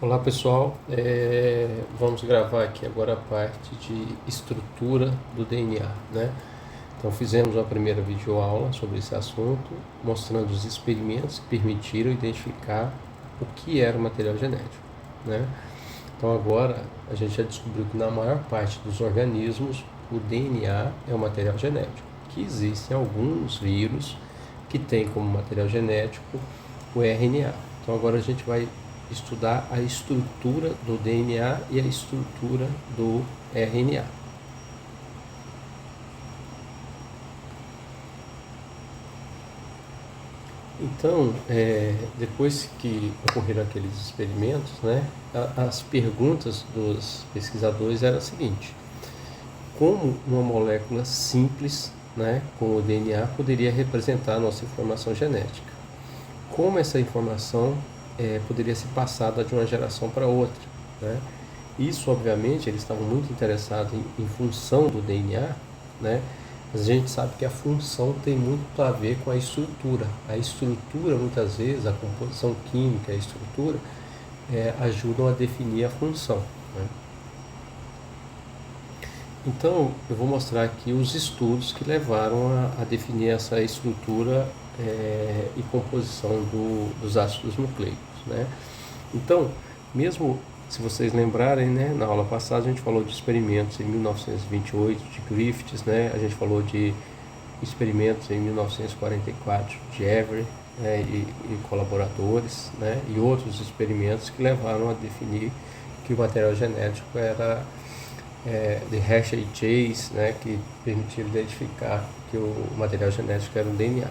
Olá pessoal, vamos gravar aqui agora a parte de estrutura do DNA, né? Então fizemos uma primeira videoaula sobre esse assunto, mostrando os experimentos que permitiram identificar o que era o material genético, né? Então agora a gente já descobriu que na maior parte dos organismos o DNA é o material genético, que existem alguns vírus que têm como material genético o RNA. Então agora a gente vai estudar a estrutura do DNA e a estrutura do RNA. Então, depois que ocorreram aqueles experimentos, né, as perguntas dos pesquisadores eram as seguintes: como uma molécula simples, né, como o DNA, poderia representar a nossa informação genética? Como essa informação poderia ser passada de uma geração para outra, né? Isso, obviamente, eles estavam muito interessados em função do DNA, né? Mas a gente sabe que a função tem muito a ver com a estrutura. A estrutura, muitas vezes, a composição química, a estrutura, ajudam a definir a função, né? Então, eu vou mostrar aqui os estudos que levaram a definir essa estrutura e composição dos ácidos nucleicos, né? Então, mesmo se vocês lembrarem, né, na aula passada a gente falou de experimentos em 1928 de Griffiths, né? A gente falou de experimentos em 1944 de Avery, né, e colaboradores, né? E outros experimentos que levaram a definir que o material genético era de Hershey e Chase, né, que permitiram identificar que o material genético era o DNA.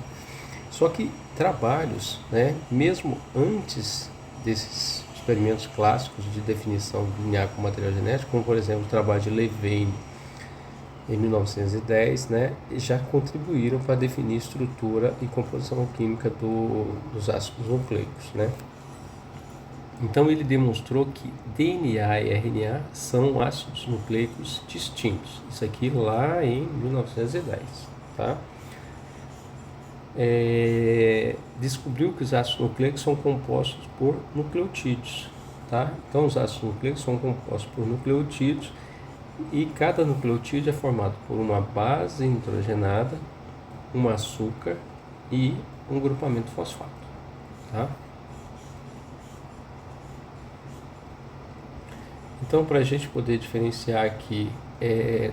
Só que trabalhos, né, mesmo antes desses experimentos clássicos de definição do DNA como material genético, como por exemplo o trabalho de Levene em 1910, né, já contribuíram para definir estrutura e composição química dos ácidos nucleicos, né? Então ele demonstrou que DNA e RNA são ácidos nucleicos distintos. Isso aqui lá em 1910, tá? Descobriu que os ácidos nucleicos são compostos por nucleotídeos, tá? Então os ácidos nucleicos são compostos por nucleotídeos e cada nucleotídeo é formado por uma base nitrogenada, um açúcar e um grupamento fosfato, tá? Então, para a gente poder diferenciar aqui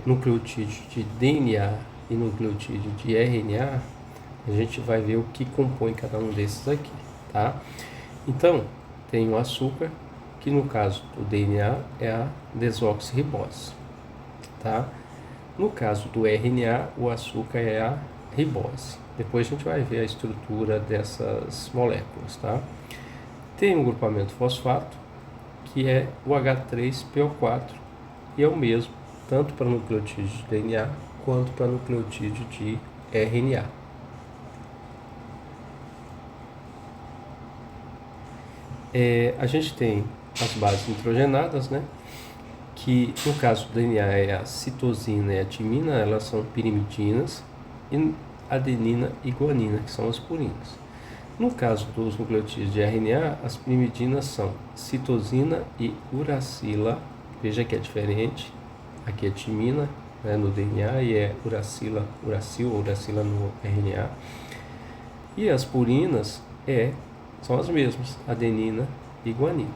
nucleotídeo de DNA e nucleotídeo de RNA, a gente vai ver o que compõe cada um desses aqui, tá? Então, tem o açúcar, que no caso do DNA é a desoxirribose, tá? No caso do RNA, o açúcar é a ribose. Depois a gente vai ver a estrutura dessas moléculas, tá? Tem um grupamento fosfato, que é o H3PO4, e é o mesmo tanto para nucleotídeo de DNA quanto para nucleotídeo de RNA. A gente tem as bases nitrogenadas, né, que no caso do DNA é a citosina e a timina, elas são pirimidinas, e adenina e guanina, que são as purinas. No caso dos nucleotídeos de RNA, as pirimidinas são citosina e uracila. Veja que é diferente. Aqui é timina, né, no DNA, e é uracil ou uracila no RNA. E as purinas são as mesmas, adenina e guanina,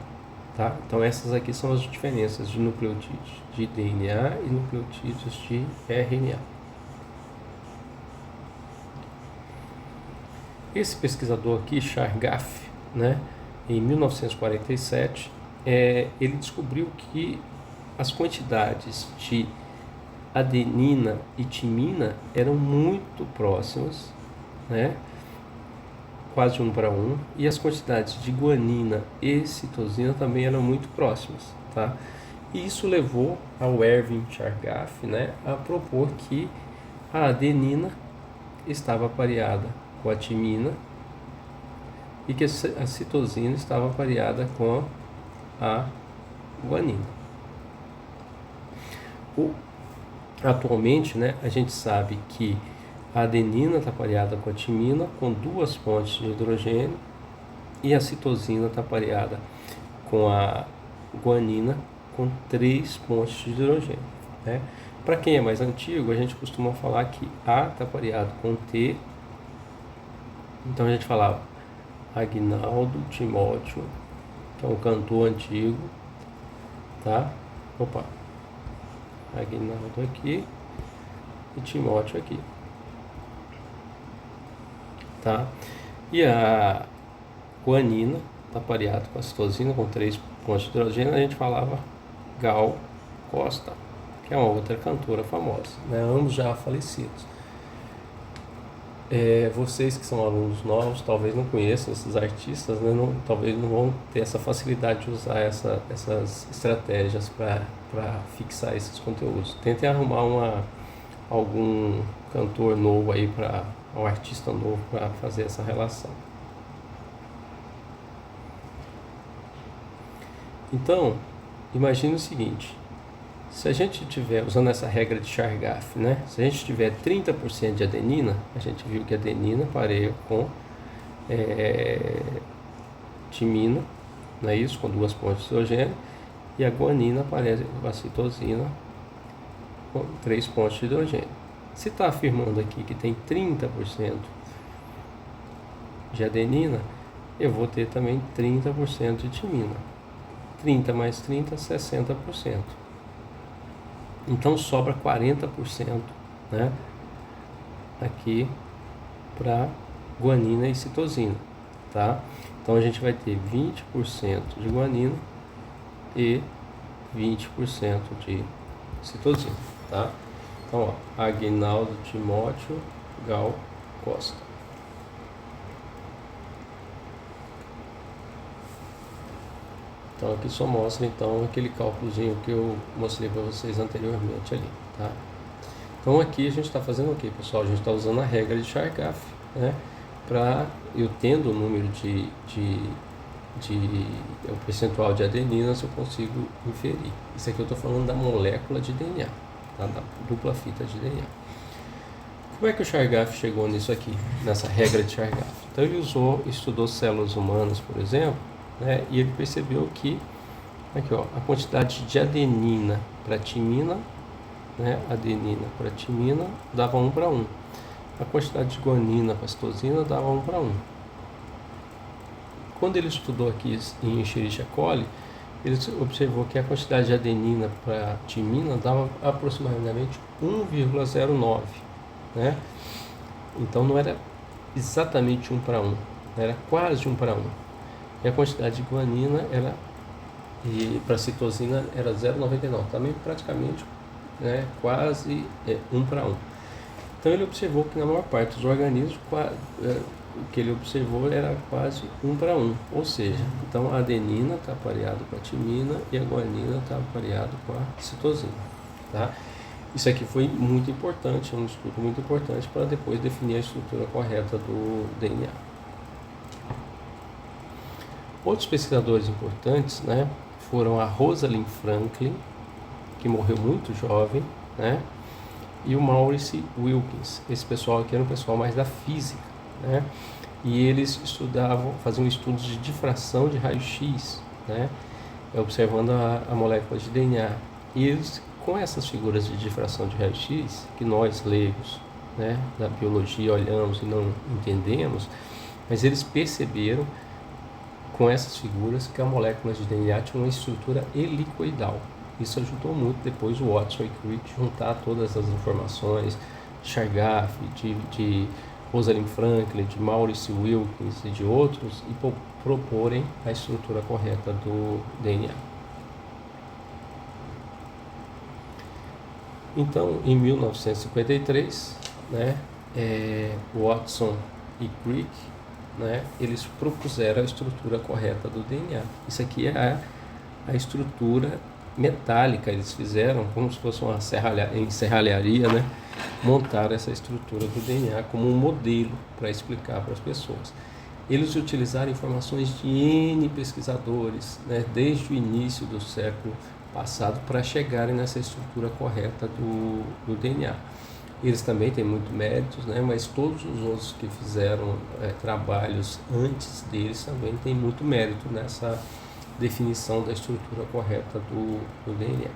tá? Então essas aqui são as diferenças de nucleotídeos de DNA e nucleotídeos de RNA. Esse pesquisador aqui, Chargaff, né, em 1947, ele descobriu que as quantidades de adenina e timina eram muito próximas, né, quase 1 para 1, e as quantidades de guanina e citosina também eram muito próximas, tá? E isso levou ao Erwin Chargaff, né, a propor que a adenina estava pareada com a timina e que a citosina estava pareada com a guanina. Atualmente, né, a gente sabe que a adenina está pareada com a timina com 2 pontes de hidrogênio e a citosina está pareada com a guanina com 3 pontos de hidrogênio, né? Para quem é mais antigo, a gente costuma falar que A está pareado com T, então a gente falava Agnaldo Timóteo, que é um cantor antigo, tá? Opa, Agnaldo aqui e Timóteo aqui, tá? E a guanina está pareado com a citosina com 3 pontos de hidrogênio, a gente falava Gal Costa, que é uma outra cantora famosa, né? Ambos já falecidos. Vocês que são alunos novos talvez não conheçam esses artistas, né? Talvez não vão ter essa facilidade de usar essas estratégias para fixar esses conteúdos. Tentem arrumar algum cantor novo aí, um artista novo para fazer essa relação. Então, imagine o seguinte: se a gente tiver, usando essa regra de Chargaff, né? Se a gente tiver 30% de adenina, a gente viu que a adenina pareia com timina, não é isso? Com 2 pontos de hidrogênio, e a guanina parece com a citosina com 3 pontos de hidrogênio. Se está afirmando aqui que tem 30% de adenina, eu vou ter também 30% de timina. 30 mais 30, 60%. Então sobra 40%, né, aqui para guanina e citosina, tá? Então a gente vai ter 20% de guanina e 20% de citosina, tá? Então, ó, Agnaldo Timóteo Gal Costa. Então aqui só mostra então aquele cálculozinho que eu mostrei para vocês anteriormente ali, tá? Então aqui a gente está fazendo o que, pessoal? A gente está usando a regra de Chargaff, né? Para eu tendo o número o percentual de adeninas, eu consigo inferir. Isso aqui eu estou falando da molécula de DNA, tá? Da dupla fita de DNA. Como é que o Chargaff chegou nisso aqui, nessa regra de Chargaff? Então ele estudou células humanas, por exemplo, né, e ele percebeu que aqui, ó, a quantidade de adenina para timina, né, adenina para timina dava 1 para 1. A quantidade de guanina para citosina dava 1 para 1. Quando ele estudou aqui em Escherichia coli, ele observou que a quantidade de adenina para timina dava aproximadamente 1,09, né? Então não era exatamente 1 para 1, era quase 1 para 1. E a quantidade de guanina e para citosina era 0,99, também praticamente, né, quase 1 para 1. Então ele observou que na maior parte dos organismos o que ele observou era quase 1 para 1, ou seja, então a adenina está pareada com a timina e a guanina está pareada com a citosina, tá? Isso aqui foi muito importante, um estudo muito importante para depois definir a estrutura correta do DNA. Outros pesquisadores importantes, né, foram a Rosalind Franklin, que morreu muito jovem, né, e o Maurice Wilkins. Esse pessoal aqui era um pessoal mais da física, né, e eles faziam estudos de difração de raio-x, né, observando a molécula de DNA. E eles, com essas figuras de difração de raio-x, que nós leigos, né, da biologia olhamos e não entendemos, mas eles perceberam com essas figuras que a molécula de DNA tinha uma estrutura helicoidal. Isso ajudou muito depois o Watson e Crick juntar todas as informações de Chargaff, de Rosalind Franklin, de Maurice Wilkins e de outros e proporem a estrutura correta do DNA. Então, em 1953, né, Watson e Crick, né, eles propuseram a estrutura correta do DNA. Isso aqui é a estrutura metálica, eles fizeram como se fosse uma serralharia, né, montaram essa estrutura do DNA como um modelo para explicar para as pessoas. Eles utilizaram informações de N pesquisadores, né, desde o início do século passado para chegarem nessa estrutura correta do DNA. Eles também têm muito méritos, né? Mas todos os outros que fizeram trabalhos antes deles também têm muito mérito definição da estrutura correta do DNA.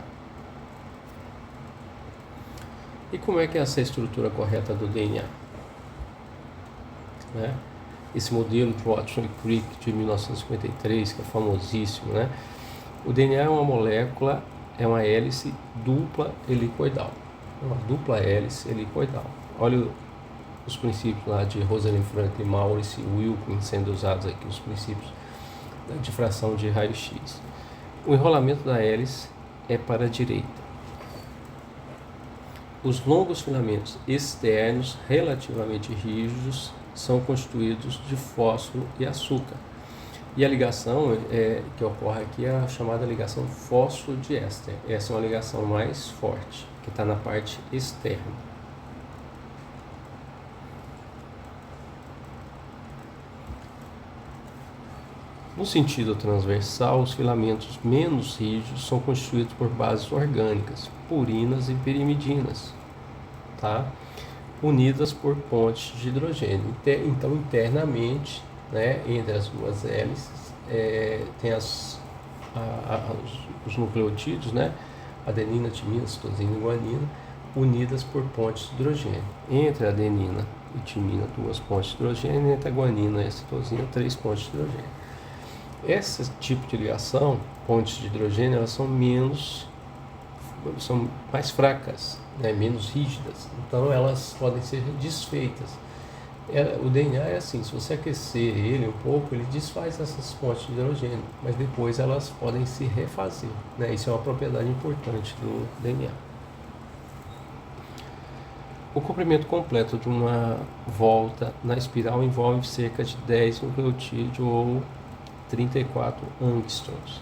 E como é que é essa estrutura correta do DNA? Né? Esse modelo de Watson e Crick de 1953, que é famosíssimo, né? O DNA é uma molécula, é uma hélice dupla helicoidal. Uma dupla hélice helicoidal. Olha os princípios lá de Rosalind Franklin, Maurice Wilkins sendo usados aqui, os princípios da difração de raio-x. O enrolamento da hélice é para a direita. Os longos filamentos externos, relativamente rígidos, são constituídos de fósforo e açúcar. E a ligação que ocorre aqui é a chamada ligação fosfodiéster. Essa é uma ligação mais forte, que está na parte externa. No sentido transversal, os filamentos menos rígidos são constituídos por bases orgânicas, purinas e pirimidinas, tá? Unidas por pontes de hidrogênio. Então, internamente, né, entre as duas hélices, tem os nucleotídeos, né, adenina, timina, citosina e guanina, unidas por pontes de hidrogênio. Entre a adenina e timina, 2 pontes de hidrogênio, entre a guanina e a citosina, 3 pontes de hidrogênio. Esse tipo de ligação, pontes de hidrogênio, elas são mais fracas, né, menos rígidas, então elas podem ser desfeitas. O DNA é assim, se você aquecer ele um pouco, ele desfaz essas pontes de hidrogênio, mas depois elas podem se refazer, né? Isso é uma propriedade importante do DNA. O comprimento completo de uma volta na espiral envolve cerca de 10 nucleotídeos ou 34 angstroms.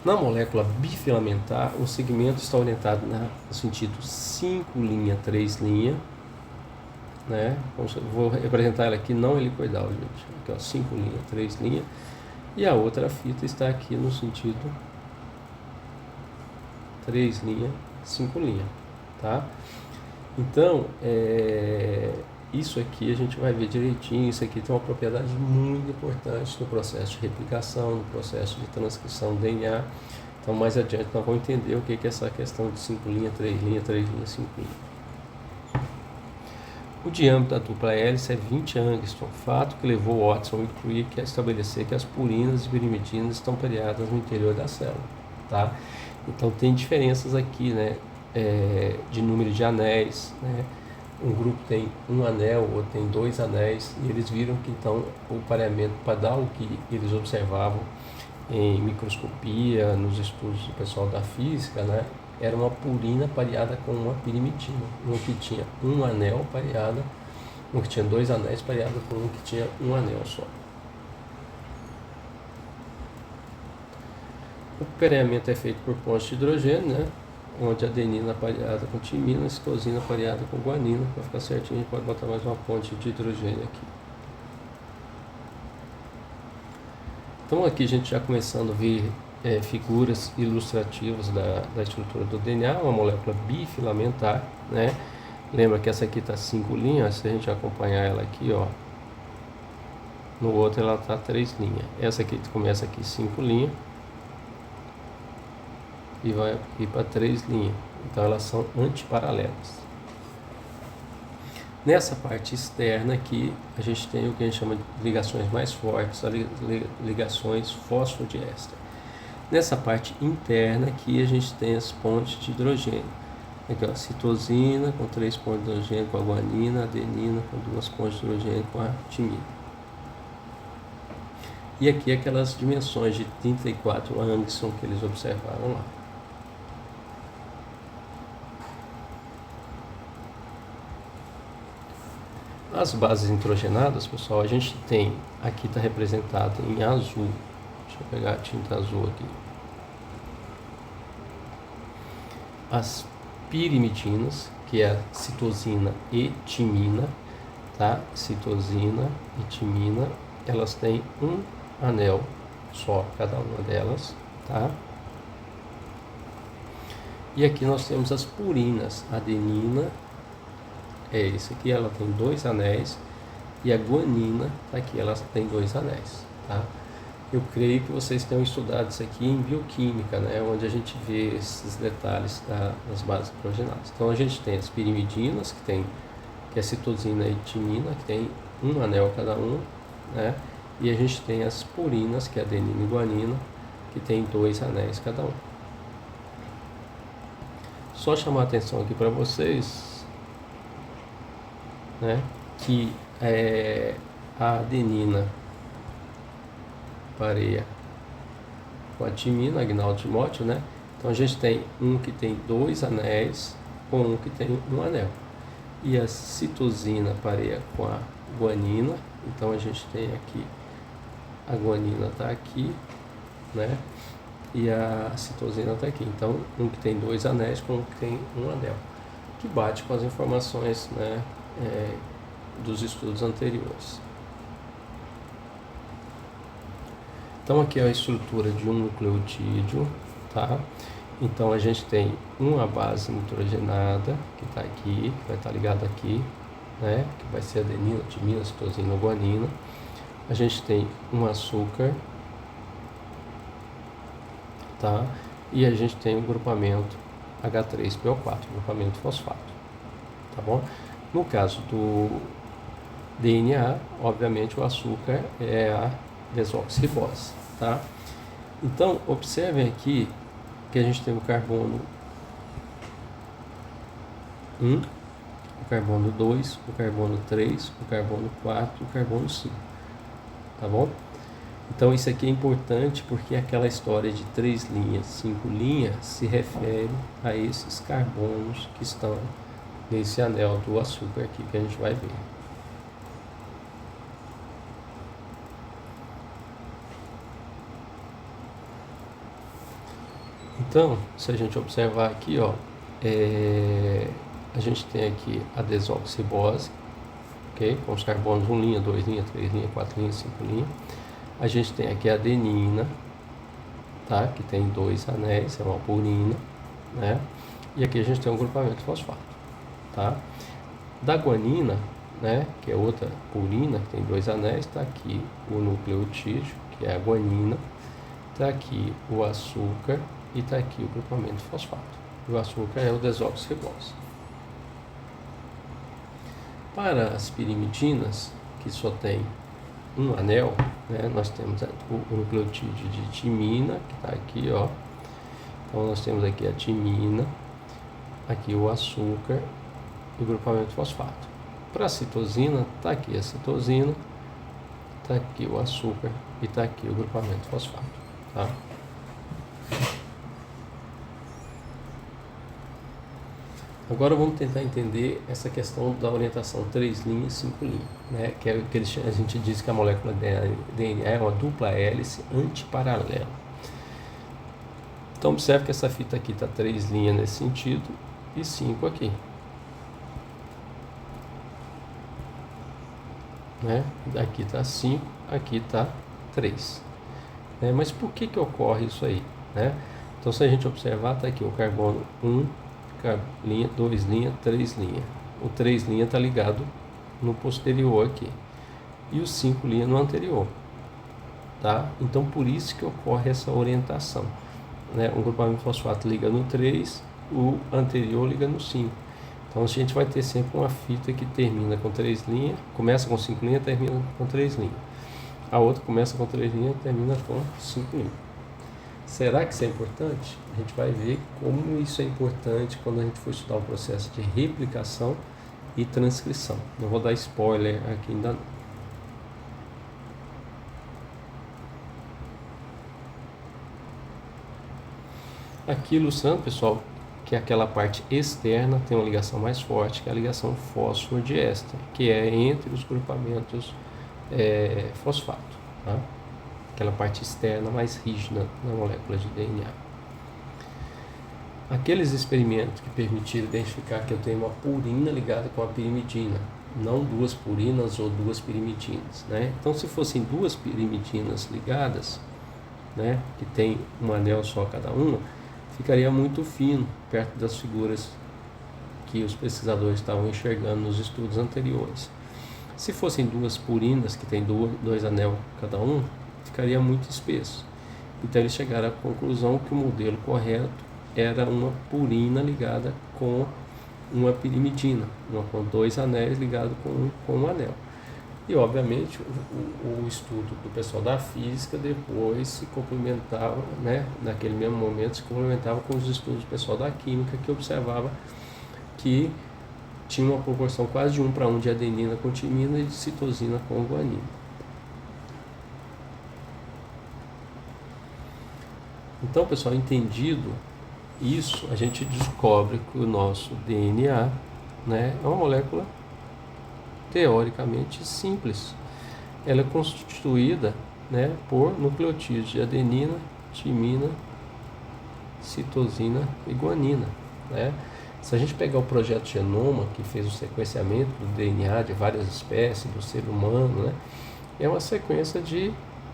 Na molécula bifilamentar, o segmento está orientado no sentido 5', 3', né? Vou representar ela aqui não helicoidal, gente. Aqui, ó, 5', 3', e a outra fita está aqui no sentido 3', 5', tá? Então, isso aqui a gente vai ver direitinho. Isso aqui tem uma propriedade muito importante no processo de replicação, no processo de transcrição do DNA. Então, mais adiante, nós vamos entender o que é essa questão de 5', 3', 5'. O diâmetro da dupla hélice é 20 angstrom, fato que levou Watson e Crick a estabelecer que as purinas e pirimidinas estão pareadas no interior da célula, tá? Então, tem diferenças aqui, né? De número de anéis, né? Um grupo tem um anel, outro tem 2 anéis, e eles viram que então o pareamento, para dar o que eles observavam em microscopia, nos estudos do pessoal da física, né? Era uma purina pareada com uma pirimidina, um que tinha um anel pareada, um que tinha 2 anéis pareado com um que tinha um anel só. O pareamento é feito por pontes de hidrogênio, né? Onde a adenina pareada com timina, a citosina pareada com guanina. Para ficar certinho, a gente pode botar mais uma ponte de hidrogênio aqui. Então aqui a gente já começando a ver figuras ilustrativas da estrutura do DNA, uma molécula bifilamentar, né? Lembra que essa aqui está 5 linhas, se a gente acompanhar ela aqui, ó, no outro ela está 3 linhas. Essa aqui começa aqui 5 linhas e vai ir para 3 linhas, então elas são antiparalelas. Nessa parte externa aqui, a gente tem o que a gente chama de ligações mais fortes, as ligações fosfodiéster. Nessa parte interna aqui, a gente tem as pontes de hidrogênio. Aqui, ó, citosina com 3 pontos de hidrogênio com a guanina, adenina com 2 pontos de hidrogênio com a timina. E aqui aquelas dimensões de 34 angstrom que eles observaram lá. As bases nitrogenadas, pessoal, a gente tem, aqui está representado em azul. Deixa eu pegar a tinta azul aqui. As pirimidinas, que é a citosina e timina, tá? Citosina e timina, elas têm um anel só, cada uma delas, tá? E aqui nós temos as purinas, adenina. Esse aqui, ela tem 2 anéis, E a guanina está aqui, ela tem 2 anéis, tá? Eu creio que vocês tenham estudado isso aqui em bioquímica, né? Onde a gente vê esses detalhes das bases nitrogenadas. Então a gente tem as pirimidinas, que é citosina e timina, que tem 1 anel cada um, né? E a gente tem as purinas, que é adenina e guanina, que tem 2 anéis cada um. Só chamar a atenção aqui para vocês, né, que a adenina pareia com a timina, Agnaldo Timóteo, né? Então a gente tem um que tem 2 anéis com um que tem 1 anel. E a citosina pareia com a guanina, então a gente tem aqui, a guanina está aqui, né? E a citosina está aqui. Então, um que tem 2 anéis com um que tem 1 anel, que bate com as informações, né, dos estudos anteriores. Então, aqui é a estrutura de um nucleotídeo, tá? Então, a gente tem uma base nitrogenada, que está aqui, que vai estar ligada aqui, né? Que vai ser adenina, timina, citosina, guanina. A gente tem um açúcar, tá? E a gente tem o grupamento H3PO4, grupamento fosfato, tá bom? No caso do DNA, obviamente o açúcar é a desoxirribose, tá? Então, observem aqui que a gente tem o carbono 1, o carbono 2, o carbono 3, o carbono 4, o carbono 5, tá bom? Então isso aqui é importante porque aquela história de 3 linhas, 5 linhas se refere a esses carbonos que estão nesse anel do açúcar aqui que a gente vai ver. Então, se a gente observar aqui, ó, a gente tem aqui a desoxirribose, ok? Com os carbonos 1 linha, 2 linha, 3 linha, 4 linha, 5 linha. A gente tem aqui a adenina, tá? Que tem 2 anéis, é uma purina, né? E aqui a gente tem um grupamento fosfato, tá? Da guanina, né? Que é outra purina, que tem 2 anéis, está aqui o nucleotídeo, que é a guanina, está aqui o açúcar e está aqui o grupamento fosfato. O açúcar é o desoxirribose. Para as pirimidinas, que só tem 1 anel, né, nós temos o nucleotídeo de timina, que está aqui, ó. Então nós temos aqui a timina, aqui o açúcar e o grupamento fosfato. Para a citosina, está aqui a citosina, está aqui o açúcar e está aqui o grupamento fosfato, tá? Agora vamos tentar entender essa questão da orientação 3 linhas, 5 linhas, né? Que é o que a gente diz que a molécula DNA é uma dupla hélice antiparalela. Então observe que essa fita aqui está 3 linhas nesse sentido e 5 aqui, né? Aqui está 5, aqui está 3, né? Mas por que ocorre isso aí, né? Então se a gente observar, está aqui o carbono 1 linha, 2 linha, 3 linha. O 3 linha está ligado no posterior aqui e o 5 linha no anterior, tá? Então por isso que ocorre essa orientação, né? Um grupamento fosfato liga no 3, o anterior liga no 5. Então a gente vai ter sempre uma fita que termina com 3 linhas, começa com 5 linhas, termina com 3 linhas. A outra começa com 3 linhas, termina com 5 linhas. Será que isso é importante? A gente vai ver como isso é importante quando a gente for estudar o processo de replicação e transcrição. Não vou dar spoiler aqui ainda não. Aqui ilustrando, pessoal, que aquela parte externa tem uma ligação mais forte, que é a ligação fósforo-diéster, que é entre os grupamentos fosfato, tá? Aquela parte externa mais rígida na molécula de DNA. Aqueles experimentos que permitiram identificar que eu tenho uma purina ligada com a pirimidina, não 2 purinas ou 2 pirimidinas, né? Então, se fossem 2 pirimidinas ligadas, né, que tem um anel só cada uma, ficaria muito fino perto das figuras que os pesquisadores estavam enxergando nos estudos anteriores. Se fossem duas purinas, que tem dois anel cada um, ficaria muito espesso. Então eles chegaram à conclusão que o modelo correto era uma purina ligada com uma pirimidina, uma com dois anéis ligados com um anel. E obviamente o estudo do pessoal da física depois se complementava, né, naquele mesmo momento se complementava com os estudos do pessoal da química, que observava que tinha uma proporção quase de 1:1 de adenina com timina e de citosina com guanina. Então, pessoal, entendido isso, a gente descobre que o nosso DNA, né, é uma molécula teoricamente simples. Ela é constituída, né, por nucleotídeos de adenina, timina, citosina e guanina, né? Se a gente pegar o projeto Genoma, que fez o sequenciamento do DNA de várias espécies do ser humano, né, é uma sequência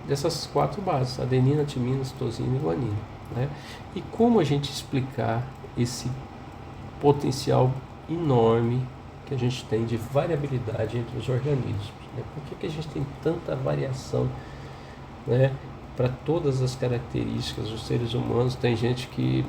dessas 4 bases: adenina, timina, citosina e guanina, né? E como a gente explicar esse potencial enorme que a gente tem de variabilidade entre os organismos, né? Por que a gente tem tanta variação, né, para todas as características dos seres humanos? Tem gente que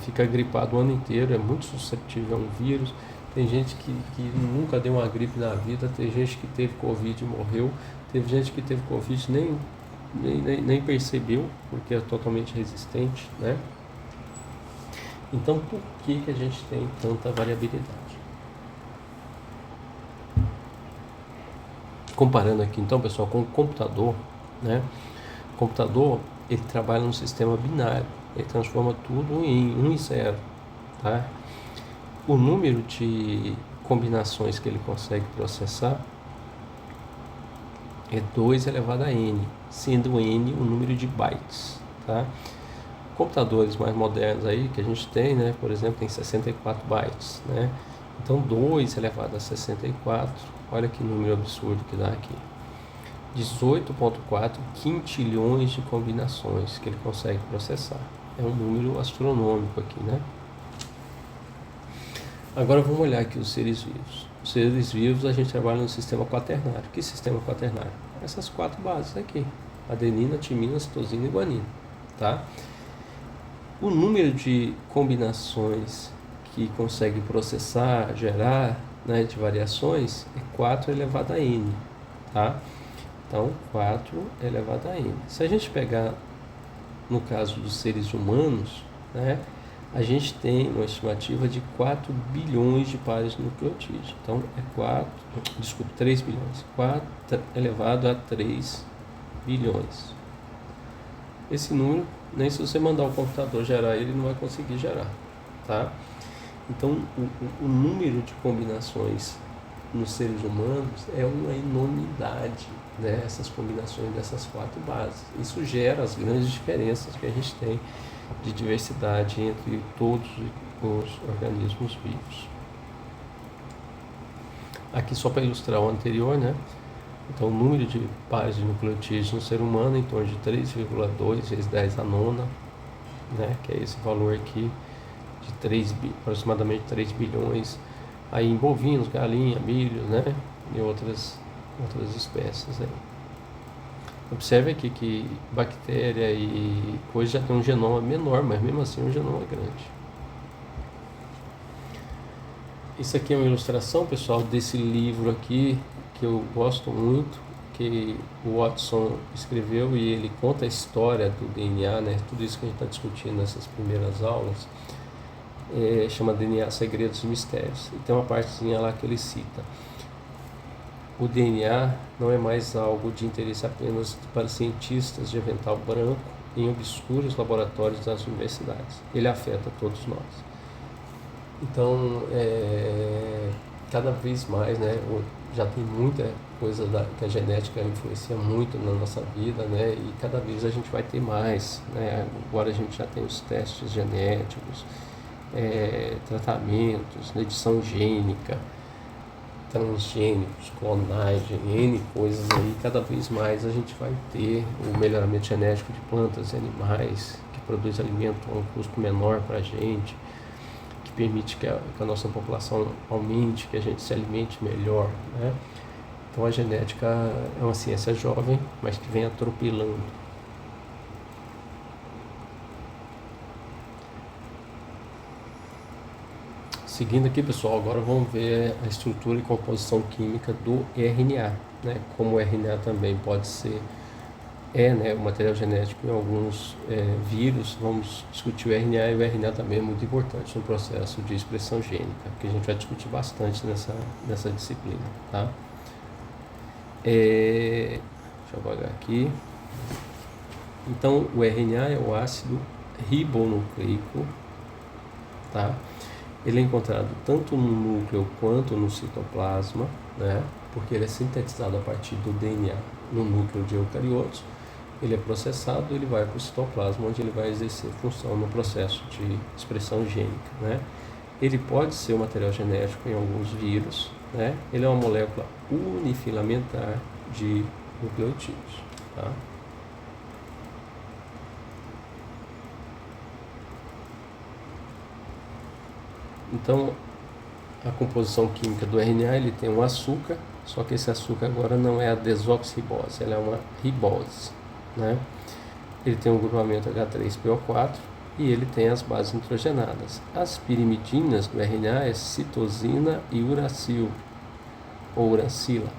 fica gripado o ano inteiro, é muito suscetível a um vírus. Tem gente que nunca deu uma gripe na vida. Tem gente que teve Covid e morreu. Teve gente que teve Covid e nem percebeu, porque é totalmente resistente, né? Então, por que a gente tem tanta variabilidade? Comparando aqui, então, pessoal, com o computador, né? O computador, ele trabalha num sistema binário. Ele transforma tudo em 1 e 0, tá? O número de combinações que ele consegue processar é 2 elevado a n, sendo n o número de bytes, tá? Computadores mais modernos aí que a gente tem, né, por exemplo, tem 64 bytes, né? Então 2 elevado a 64, olha que número absurdo que dá aqui. 18,4 quintilhões de combinações que ele consegue processar. É um número astronômico aqui, né? Agora vamos olhar aqui os seres vivos. Os seres vivos a gente trabalha no sistema quaternário. Que sistema quaternário? Essas 4 bases aqui: adenina, timina, citosina e guanina, tá? O número de combinações que consegue processar, gerar, né, de variações é 4 elevado a n, tá? Então, 4 elevado a n. Se a gente pegar, no caso dos seres humanos, né, a gente tem uma estimativa de 4 bilhões de pares de nucleotídeos. Então, 3 bilhões. 4 elevado a 3 bilhões. Esse número, nem se você mandar o computador gerar ele, não vai conseguir gerar, tá? Então, o número de combinações nos seres humanos é uma enormidade, né? Essas combinações dessas 4 bases. Isso gera as grandes diferenças que a gente tem de diversidade entre todos os organismos vivos. Aqui só para ilustrar o anterior, né? Então, o número de pares de nucleotídeos no ser humano é em torno de 3,2 vezes 10 a nona, né? Que é esse valor aqui de aproximadamente 3 bilhões, aí em bovinos, galinha, milho, né? E outras espécies aí. Observe aqui que bactéria e coisa já tem um genoma menor, mas mesmo assim um genoma grande. Isso aqui é uma ilustração, pessoal, desse livro aqui, que eu gosto muito, que o Watson escreveu, e ele conta a história do DNA, né? Tudo isso que a gente está discutindo nessas primeiras aulas, chama DNA Segredos e Mistérios. E tem uma partezinha lá que ele cita: o DNA não é mais algo de interesse apenas para cientistas de avental branco em obscuros laboratórios das universidades. Ele afeta todos nós. Então, cada vez mais, né, já tem muita coisa que a genética influencia muito na nossa vida, né, e cada vez a gente vai ter mais, né? Agora a gente já tem os testes genéticos, tratamentos, edição gênica, transgênicos, clonagem, N coisas aí. Cada vez mais a gente vai ter o melhoramento genético de plantas e animais, que produz alimento a um custo menor para a gente, que permite que a nossa população aumente, que a gente se alimente melhor, né? Então a genética é uma ciência jovem, mas que vem atropelando. Seguindo aqui, pessoal, agora vamos ver a estrutura e composição química do RNA, né? Como o RNA também pode ser, né, o material genético em alguns vírus. Vamos discutir o RNA, e o RNA também é muito importante no processo de expressão gênica, que a gente vai discutir bastante nessa disciplina, tá? Deixa eu apagar aqui. Então, o RNA é o ácido ribonucleico, tá? Ele é encontrado tanto no núcleo quanto no citoplasma, né? Porque ele é sintetizado a partir do DNA no núcleo de eucariotos. Ele é processado, ele vai para o citoplasma, onde ele vai exercer função no processo de expressão gênica, né? Ele pode ser um material genético em alguns vírus, né? Ele é uma molécula unifilamentar de nucleotídeos, tá? Então, a composição química do RNA, ele tem um açúcar, só que esse açúcar agora não é a desoxirribose, ela é uma ribose, né? Ele tem um grupamento H3PO4 e ele tem as bases nitrogenadas. As pirimidinas do RNA é citosina e uracil, ou uracila.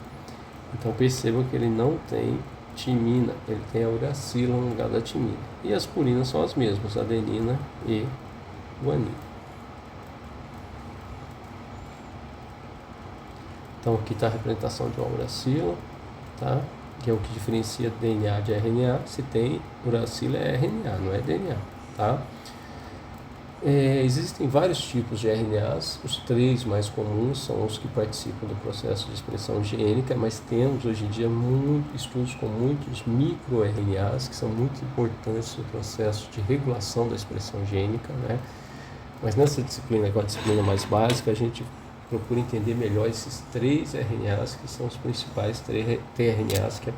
Então percebam que ele não tem timina, ele tem a uracila no lugar da timina. E as purinas são as mesmas, adenina e guanina. Então aqui está a representação de uma uracila, tá? Que é o que diferencia DNA de RNA. Se tem uracila é RNA, não é DNA, tá? Existem vários tipos de RNAs. Os 3 mais comuns são os que participam do processo de expressão gênica, mas temos hoje em dia estudos com muitos microRNAs que são muito importantes no processo de regulação da expressão gênica, né? Mas nessa disciplina, que é uma disciplina mais básica, a gente procura entender melhor esses 3 RNAs, que são os principais tRNAs que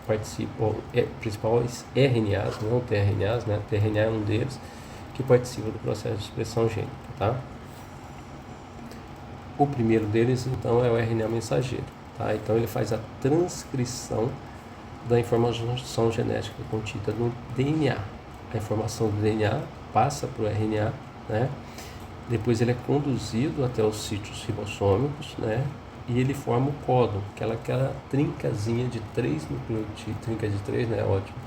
participam, principais RNAs, não tRNAs, né? tRNA é um deles, que participa do processo de expressão gênica, tá? O primeiro deles, então, é o RNA mensageiro, tá? Então, ele faz a transcrição da informação genética contida no DNA. A informação do DNA passa para o RNA, né? Depois ele é conduzido até os sítios ribossômicos, né? E ele forma o códon, aquela trincazinha de 3 nucleotídeos, trinca de 3, né? Ótimo.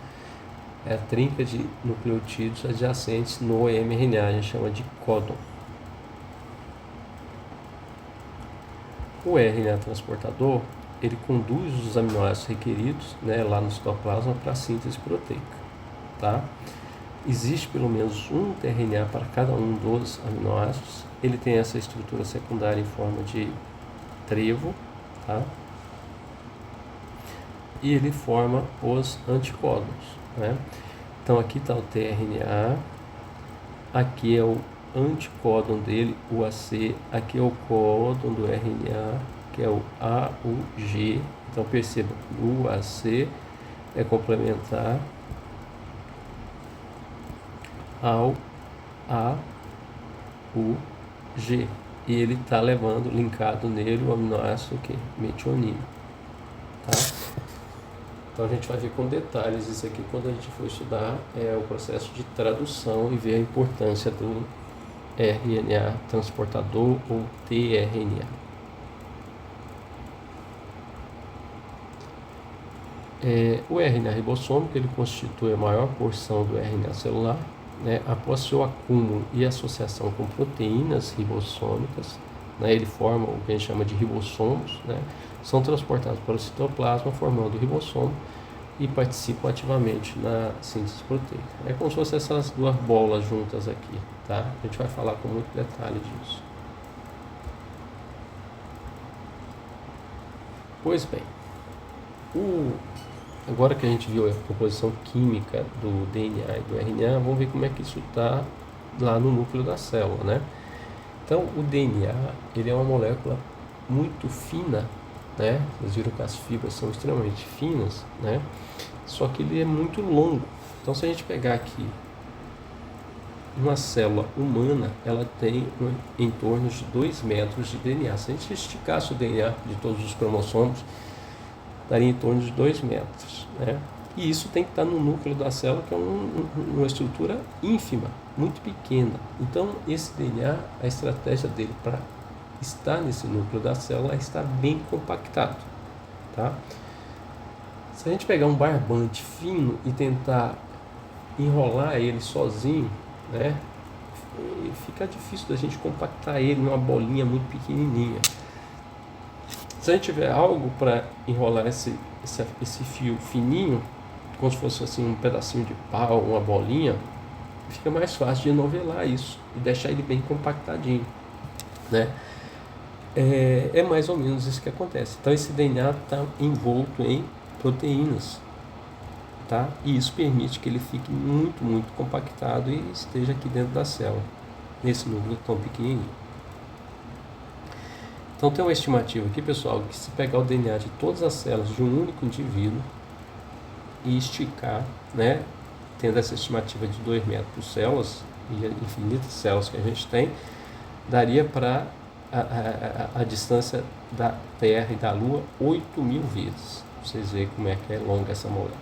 É a trinca de nucleotídeos adjacentes no mRNA, a gente chama de códon. O RNA transportador, ele conduz os aminoácidos requeridos, né, lá no citoplasma para a síntese proteica, tá? Existe pelo menos um tRNA para cada um dos aminoácidos. Ele tem essa estrutura secundária em forma de trevo, tá? E ele forma os anticódons, né? Então aqui está o tRNA, aqui é o anticódon dele, o AC, aqui é o códon do RNA, que é o AUG. Então perceba, o AC é complementar ao AUG, e ele está levando, linkado nele, o aminoácido que metionina, tá? Então a gente vai ver com detalhes isso aqui quando a gente for estudar o processo de tradução e ver a importância do RNA transportador ou tRNA. O RNA ribossômico, ele constitui a maior porção do RNA celular, né? Após seu acúmulo e associação com proteínas ribossômicas, né? Ele forma o que a gente chama de ribossomos, né? São transportados para o citoplasma, formando o ribossomo, e participam ativamente na síntese proteica. É como se fossem essas 2 bolas juntas aqui, tá? A gente vai falar com muito detalhe disso. Pois bem, agora que a gente viu a composição química do DNA e do RNA, vamos ver como é que isso está lá no núcleo da célula, né? Então, o DNA, ele é uma molécula muito fina, né? Vocês viram que as fibras são extremamente finas, né? Só que ele é muito longo. Então, se a gente pegar aqui uma célula humana, ela tem em torno de 2 metros de DNA. Se a gente esticasse o DNA de todos os cromossomos daria em torno de 2 metros, né? E isso tem que estar no núcleo da célula, que é uma estrutura ínfima, muito pequena. Então, esse DNA, a estratégia dele para estar nesse núcleo da célula é estar bem compactado, tá? Se a gente pegar um barbante fino e tentar enrolar ele sozinho, né, fica difícil da gente compactar ele numa bolinha muito pequenininha. Se a gente tiver algo para enrolar esse fio fininho, como se fosse assim um pedacinho de pau, uma bolinha, fica mais fácil de novelar isso e deixar ele bem compactadinho, né? É mais ou menos isso que acontece. Então esse DNA está envolto em proteínas, tá? E isso permite que ele fique muito, muito compactado e esteja aqui dentro da célula, nesse núcleo tão pequenininho. Então tem uma estimativa aqui, pessoal, que se pegar o DNA de todas as células de um único indivíduo e esticar, né, tendo essa estimativa de 2 metros por células e infinitas células que a gente tem, daria para a distância da Terra e da Lua 8.000 vezes. Vocês veem como é que é longa essa molécula.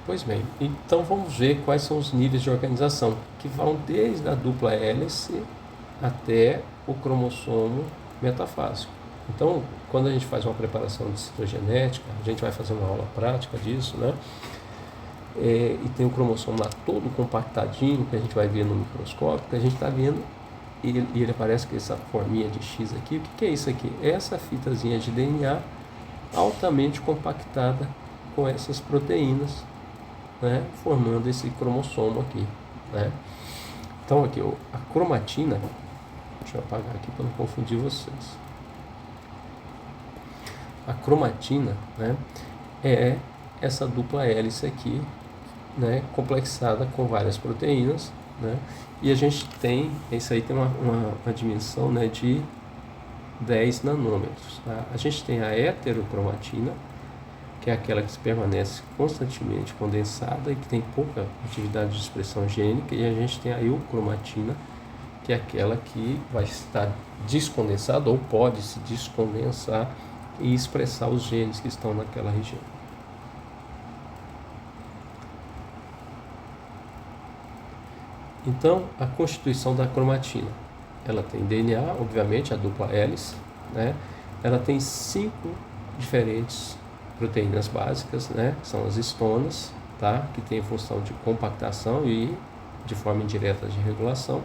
Pois bem, então vamos ver quais são os níveis de organização, que vão desde a dupla hélice até o cromossomo metafásico. Então, quando a gente faz uma preparação de citogenética, a gente vai fazer uma aula prática disso, né? E tem o cromossomo lá todo compactadinho, que a gente vai ver no microscópio, que a gente está vendo, e ele aparece com essa forminha de X aqui. O que é isso aqui? É essa fitazinha de DNA altamente compactada com essas proteínas, né, formando esse cromossomo aqui, né? Então aqui a cromatina, deixa eu apagar aqui para não confundir vocês. A cromatina, né, é essa dupla hélice aqui, né, complexada com várias proteínas, né? E a gente tem, isso aí tem uma dimensão, né, de 10 nanômetros, tá? A gente tem a heterocromatina, que é aquela que permanece constantemente condensada e que tem pouca atividade de expressão gênica, e a gente tem a eucromatina, que é aquela que vai estar descondensada ou pode se descondensar e expressar os genes que estão naquela região. Então, a constituição da cromatina, ela tem DNA, obviamente, a dupla hélice, né? Ela tem 5 diferentes proteínas básicas, né? São as histonas, tá? Que tem função de compactação e de forma indireta de regulação.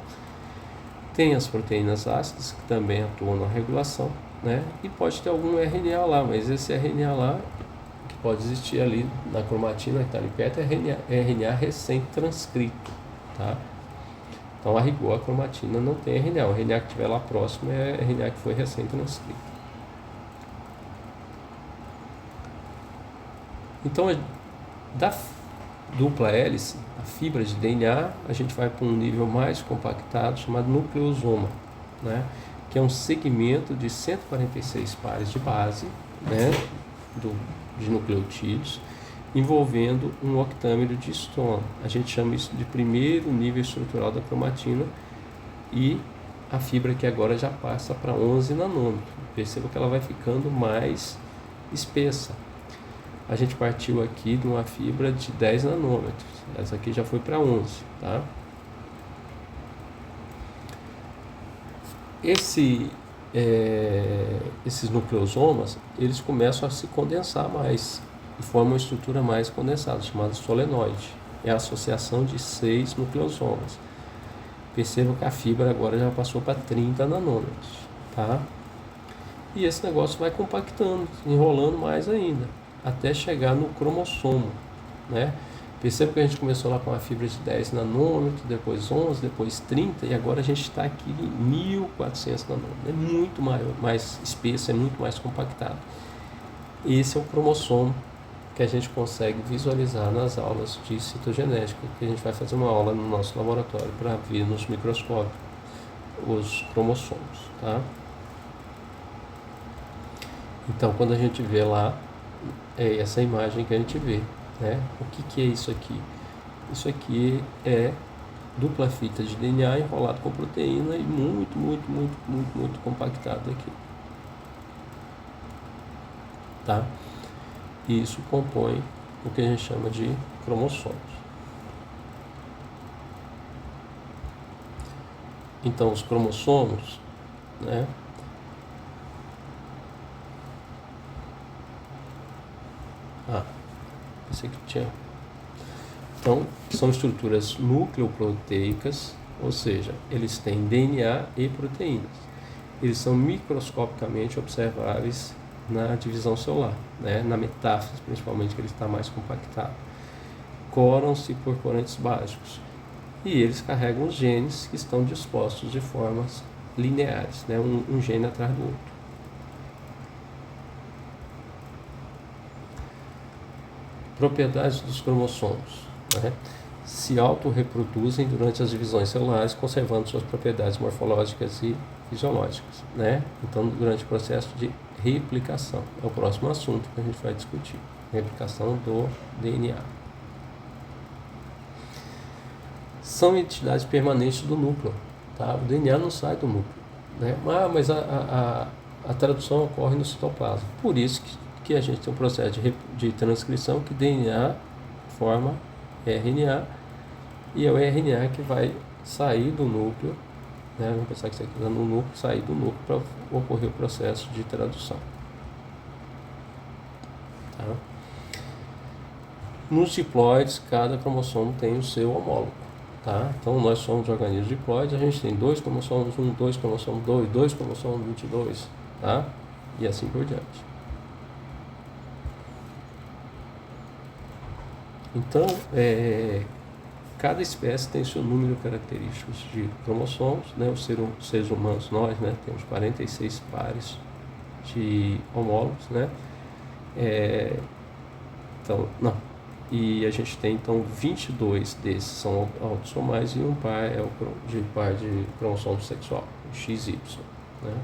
Tem as proteínas ácidas, que também atuam na regulação, né? E pode ter algum RNA lá, mas esse RNA lá, que pode existir ali na cromatina que está ali perto, é RNA recém-transcrito, tá? Então, a rigor, a cromatina não tem RNA. O RNA que estiver lá próximo é RNA que foi recém-transcrito. Então, da dupla hélice, a fibra de DNA, a gente vai para um nível mais compactado, chamado nucleosoma, né? Que é um segmento de 146 pares de base, né? De nucleotídeos, envolvendo um octâmero de histona. A gente chama isso de primeiro nível estrutural da cromatina, e a fibra que agora já passa para 11 nanômetros. Perceba que ela vai ficando mais espessa. A gente partiu aqui de uma fibra de 10 nanômetros. Essa aqui já foi para 11, tá? Esses nucleosomas, eles começam a se condensar mais e formam uma estrutura mais condensada, chamada solenoide. É a associação de 6 nucleosomas. Percebam que a fibra agora já passou para 30 nanômetros, tá? E esse negócio vai compactando, enrolando mais ainda, até chegar no cromossomo, né? Perceba que a gente começou lá com uma fibra de 10 nanômetros, depois 11, depois 30, e agora a gente está aqui em 1400 nanômetros. É muito maior, mais espesso, é muito mais compactado. Esse é o cromossomo que a gente consegue visualizar nas aulas de citogenética, que a gente vai fazer uma aula no nosso laboratório para ver nos microscópios os cromossomos, tá? Então, quando a gente vê lá, é essa imagem que a gente vê, né? O que é isso aqui? Isso aqui é dupla fita de DNA enrolado com proteína e muito compactado aqui. tá? E isso compõe o que a gente chama de cromossomos. Então, os cromossomos, né? Pensei que tinha. Então, são estruturas nucleoproteicas, ou seja, eles têm DNA e proteínas. Eles são microscopicamente observáveis na divisão celular, né? Na metáfise, principalmente, que ele está mais compactado. Coram-se por corantes básicos. E eles carregam os genes que estão dispostos de formas lineares, né? Um gene atrás do outro. Propriedades dos cromossomos, né? Se autorreproduzem durante as divisões celulares, conservando suas propriedades morfológicas e fisiológicas, né? Então, durante o processo de replicação, é o próximo assunto que a gente vai discutir, replicação do DNA. São entidades permanentes do núcleo, tá? O DNA não sai do núcleo, né? Mas a tradução ocorre no citoplasma, por isso que a gente tem um processo de transcrição que DNA forma RNA, e é o RNA que vai sair do núcleo, né? Vamos pensar que isso aqui está no núcleo, sair do núcleo para ocorrer o processo de tradução. Tá? Nos diploides, cada cromossomo tem o seu homólogo. Tá? Então, nós somos organismos diploides, a gente tem 2 cromossomos 1, 2 cromossomos 2, 2 cromossomos 22, tá? E assim por diante. Então, cada espécie tem seu número característico de cromossomos, né? Os seres humanos, nós, né, temos 46 pares de homólogos, né? E a gente tem, então, 22 desses são autossomais e um par é par de cromossomo sexual, o XY, né?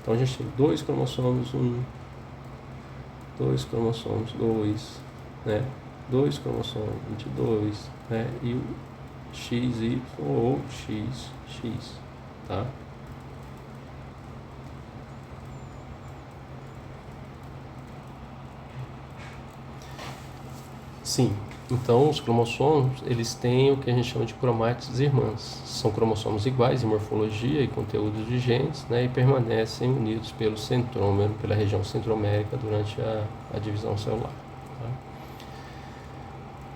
Então, a gente tem 2 cromossomos 1, 2 cromossomos 2, né? 2 cromossomos 22, né? E o XY ou XX, tá? Sim, então os cromossomos, eles têm o que a gente chama de cromátides irmãs. São cromossomos iguais em morfologia e conteúdos de genes, né? E permanecem unidos pelo centrômero, pela região centromérica durante a divisão celular. Tá?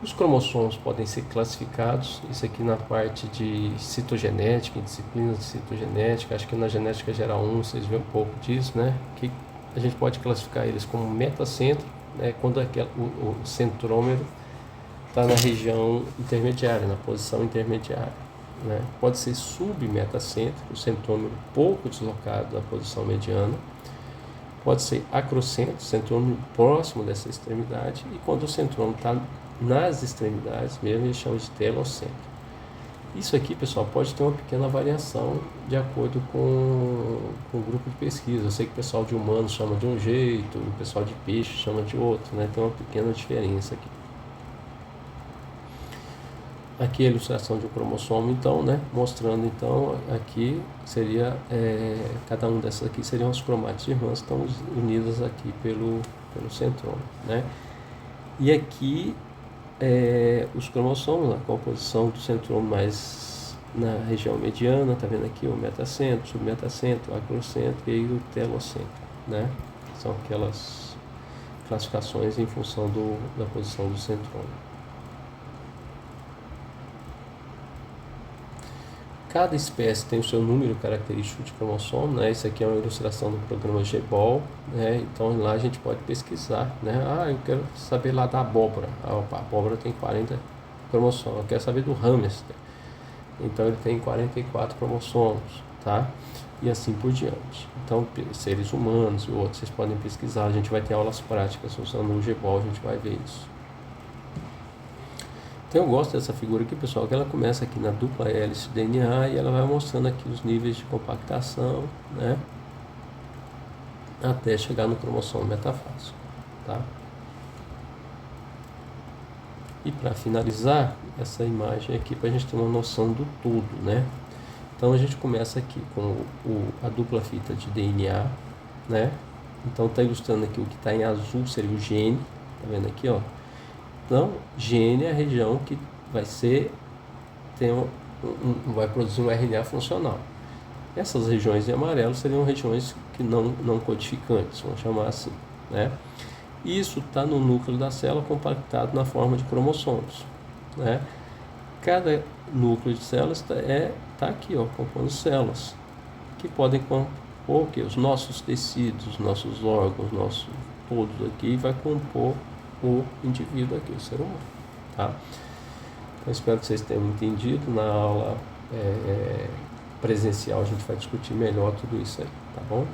Os cromossomos podem ser classificados, isso aqui na parte de citogenética, em disciplinas de citogenética, acho que na genética geral 1 vocês vêem um pouco disso, né? Que a gente pode classificar eles como metacentro, né? Quando o centrômero está na região intermediária, na posição intermediária, né? Pode ser submetacêntrico, o centrômero pouco deslocado da posição mediana. Pode ser acrocêntrico, centrômero próximo dessa extremidade. E quando o centrômero está nas extremidades mesmo, ele chama de telocêntrico. Isso aqui, pessoal, pode ter uma pequena variação de acordo com o grupo de pesquisa. Eu sei que o pessoal de humanos chama de um jeito, o pessoal de peixe chama de outro, né? Tem uma pequena diferença aqui. Aqui a ilustração de um cromossomo, então, né? Mostrando, então, aqui seria, cada um dessas aqui seriam as cromátides irmãs, estão unidas aqui pelo centrômero, né? E aqui, os cromossomos, a composição do centrômero mais na região mediana, tá vendo aqui o metacentro, submetacentro, acrocentro e o telocentro, né? São aquelas classificações em função da posição do centrômero. Cada espécie tem o seu número característico de cromossomo, né? Isso aqui é uma ilustração do programa GBOL, né? Então lá a gente pode pesquisar, né? Eu quero saber lá da abóbora. A abóbora tem 40 cromossomos. Eu quero saber do hamster. Então ele tem 44 cromossomos, tá? E assim por diante. Então, seres humanos e outros, vocês podem pesquisar. A gente vai ter aulas práticas usando o GBOL, a gente vai ver isso. Então eu gosto dessa figura aqui, pessoal, que ela começa aqui na dupla hélice DNA e ela vai mostrando aqui os níveis de compactação, né? Até chegar no cromossomo metafásico, tá? E para finalizar essa imagem aqui, para a gente ter uma noção do todo, né? Então a gente começa aqui com a dupla fita de DNA, né? Então está ilustrando aqui o que está em azul seria o gene, tá vendo aqui, ó? Então, gene é a região que vai ser, vai produzir um RNA funcional. Essas regiões em amarelo seriam regiões que não codificantes, vamos chamar assim, né? Isso está no núcleo da célula compactado na forma de cromossomos, né? Cada núcleo de células tá aqui, ó, compondo células que podem compor os nossos tecidos, os nossos órgãos, todos aqui, vai compor o indivíduo aqui, o ser humano, tá? Então, espero que vocês tenham entendido. Na aula presencial a gente vai discutir melhor tudo isso aí, tá bom?